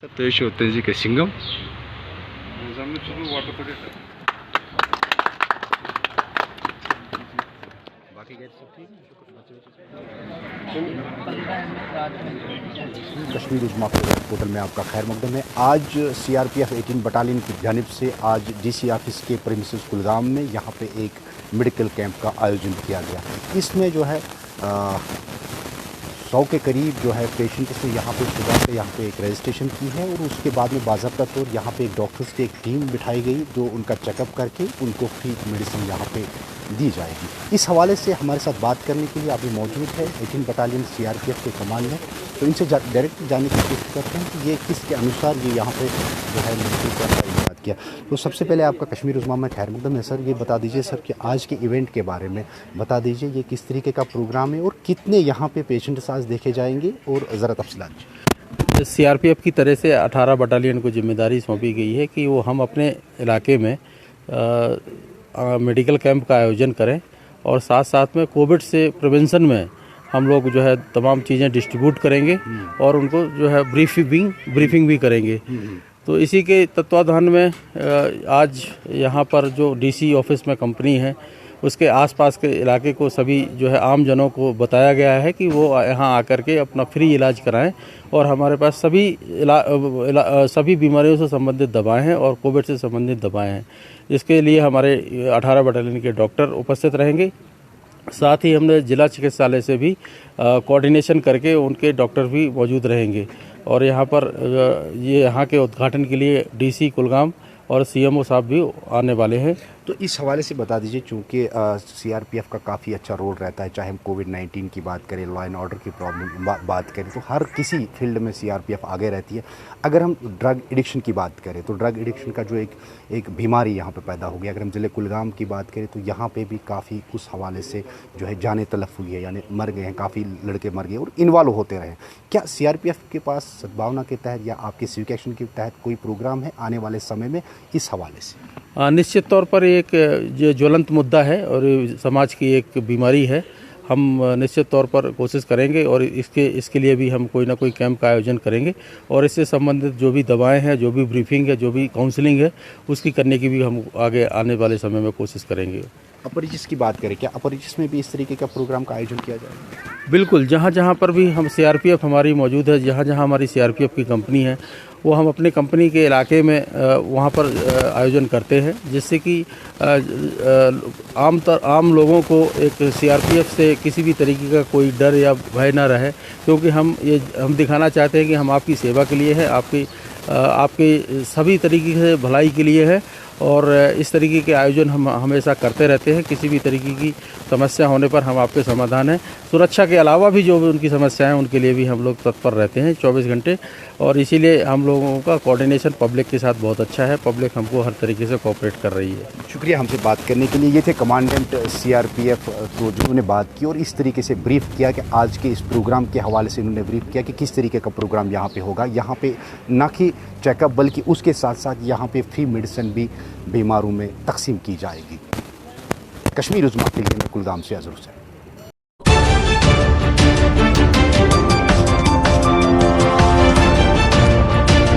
तो ये होते हैं जी के सिंगम बाकी सब ठीक कश्मीर उज़्मा होटल में आपका खैर मकदम है। आज सीआरपीएफ 18 बटालियन की जानिब से आज डीसी ऑफिस के प्रीमिसेस कुलगाम में यहाँ पे एक मेडिकल कैंप का आयोजन किया गया। इसमें जो है 100 के करीब जो है पेशेंट्स ने यहाँ पे सुबह से यहाँ पे एक रजिस्ट्रेशन की है और उसके बाद में बाज़ाब्ता तौर यहाँ पे एक डॉक्टर्स की एक टीम बिठाई गई जो उनका चेकअप करके उनको फ्री मेडिसिन यहाँ पे दी जाएगी। इस हवाले से हमारे साथ बात करने के लिए अभी मौजूद है 18 बटालियन सीआरपीएफ के कमान में, तो इनसे डायरेक्ट जानने की कोशिश करते हैं कि ये किसके अनुसार ये यहाँ पे जो है मेडिकल कैंप का इनाद किया। तो सबसे पहले आपका कश्मीर उज़्मा में खैर मकदम है सर। ये बता दीजिए सर कि आज के इवेंट के बारे में बता दीजिए, ये किस तरीके का प्रोग्राम है और कितने यहाँ पे पेशेंट्स आज देखे जाएंगे और ज़रा तफसीलात। सीआरपीएफ की तरह से 18 बटालियन को जिम्मेदारी सौंपी गई है कि वो हम अपने इलाके में मेडिकल कैंप का आयोजन करें और साथ साथ में कोविड से प्रिवेंशन में हम लोग जो है तमाम चीज़ें डिस्ट्रीब्यूट करेंगे और उनको जो है ब्रीफिंग भी करेंगे। तो इसी के तत्वाधान में आज यहाँ पर जो डीसी ऑफिस में कंपनी है उसके आसपास के इलाके को सभी जो है आम जनों को बताया गया है कि वो यहाँ आकर के अपना फ्री इलाज कराएं और हमारे पास सभी बीमारियों से संबंधित दवाएं हैं और कोविड से संबंधित दवाएं हैं। इसके लिए हमारे 18 बटालियन के डॉक्टर उपस्थित रहेंगे। साथ ही हमने जिला चिकित्सालय से भी कोऑर्डिनेशन करके उनके डॉक्टर भी मौजूद रहेंगे और यहाँ पर यहाँ के उद्घाटन के लिए डीसी कुलगाम और सीएमओ साहब भी आने वाले हैं। तो इस हवाले से बता दीजिए, चूँकि सीआरपीएफ का काफ़ी अच्छा रोल रहता है, चाहे हम कोविड-19 की बात करें, लॉ एंड ऑर्डर की प्रॉब्लम बात करें, तो हर किसी फील्ड में सीआरपीएफ आगे रहती है। अगर हम ड्रग एडिक्शन की बात करें तो ड्रग एडिक्शन का जो एक बीमारी यहाँ पे पैदा हो गई। अगर हम ज़िले कुलगाम की बात करें तो यहाँ पे भी काफ़ी उस हवाले से जो है जाने तलफ हुई है, यानी मर गए हैं, काफ़ी लड़के मर गए और इन्वॉल्व होते रहे। क्या सीआरपीएफ के पास सद्भावना के तहत या आपके सिविक एक्शन के तहत कोई प्रोग्राम है आने वाले समय में इस हवाले से? निश्चित तौर पर एक जो ज्वलंत मुद्दा है और समाज की एक बीमारी है। हम निश्चित तौर पर कोशिश करेंगे और इसके लिए भी हम कोई ना कोई कैंप का आयोजन करेंगे और इससे संबंधित जो भी दवाएं हैं, जो भी ब्रीफिंग है, जो भी काउंसलिंग है, उसकी करने की भी हम आगे आने वाले समय में कोशिश करेंगे। अपरिचित की बात करें, क्या अपरिचित में भी इस तरीके का प्रोग्राम का आयोजन किया जाएगा? बिल्कुल, जहाँ जहाँ पर भी हम सीआरपीएफ हमारी मौजूद है, जहाँ जहाँ हमारी सीआरपीएफ की कंपनी है, वो हम अपने कंपनी के इलाके में वहाँ पर आयोजन करते हैं, जिससे कि आम लोगों को एक सीआरपीएफ से किसी भी तरीके का कोई डर या भय ना रहे, क्योंकि हम दिखाना चाहते हैं कि हम आपकी सेवा के लिए है, आपकी सभी तरीके से भलाई के लिए है और इस तरीके के आयोजन हम हमेशा करते रहते हैं। किसी भी तरीके की समस्या होने पर हम आपके समाधान हैं। सुरक्षा के अलावा भी जो भी उनकी समस्याएं हैं उनके लिए भी हम लोग तत्पर रहते हैं 24 घंटे और इसीलिए हम लोगों का कोऑर्डिनेशन पब्लिक के साथ बहुत अच्छा है। पब्लिक हमको हर तरीके से कोऑपरेट कर रही है। शुक्रिया हमसे बात करने के लिए। ये थे कमांडेंट सीआरपीएफ तो जिन्होंने बात की और इस तरीके से ब्रीफ किया कि आज के इस प्रोग्राम के हवाले से उन्होंने ब्रीफ किया कि किस तरीके का प्रोग्राम यहाँ पे होगा। यहाँ पे न कि चेकअप बल्कि उसके साथ साथ यहाँ पे फ्री मेडिसिन भी बीमारों में तकसीम की जाएगी। कश्मीर उज़्मा के लिए मैं कुलगाम से अज़हर हुसैन।